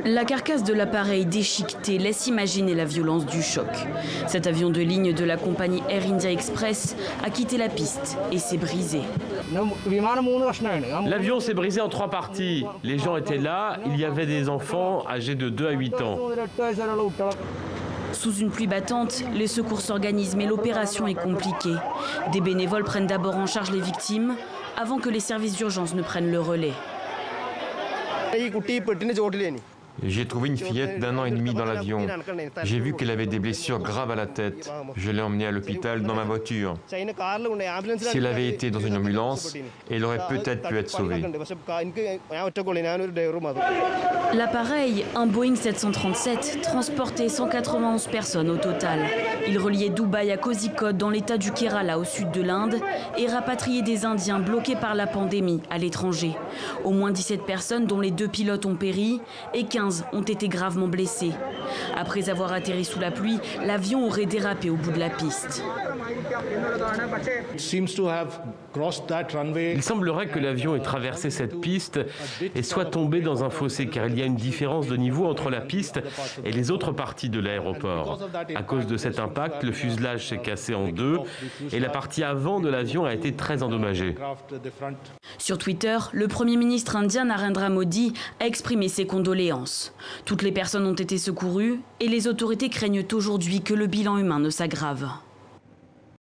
La carcasse de l'appareil déchiqueté laisse imaginer la violence du choc. Cet avion de ligne de la compagnie Air India Express a quitté la piste et s'est brisé. L'avion s'est brisé en 3 parties. Les gens étaient là, il y avait des enfants âgés de 2 à 8 ans. Sous une pluie battante, les secours s'organisent mais l'opération est compliquée. Des bénévoles prennent d'abord en charge les victimes avant que les services d'urgence ne prennent le relais. J'ai trouvé une fillette d'1 an et demi dans l'avion. J'ai vu qu'elle avait des blessures graves à la tête. Je l'ai emmenée à l'hôpital dans ma voiture. Si elle avait été dans une ambulance, elle aurait peut-être pu être sauvée. L'appareil, un Boeing 737, transportait 191 personnes au total. Il reliait Dubaï à Kozhikode dans l'état du Kerala au sud de l'Inde et rapatriait des Indiens bloqués par la pandémie à l'étranger. Au moins 17 personnes dont les 2 pilotes ont péri et 15 ont été gravement blessés. Après avoir atterri sous la pluie, l'avion aurait dérapé au bout de la piste. Il semblerait que l'avion ait traversé cette piste et soit tombé dans un fossé car il y a une différence de niveau entre la piste et les autres parties de l'aéroport. À cause de cet impact, le fuselage s'est cassé en 2 et la partie avant de l'avion a été très endommagée. Sur Twitter, le Premier ministre indien Narendra Modi a exprimé ses condoléances. Toutes les personnes ont été secourues et les autorités craignent aujourd'hui que le bilan humain ne s'aggrave.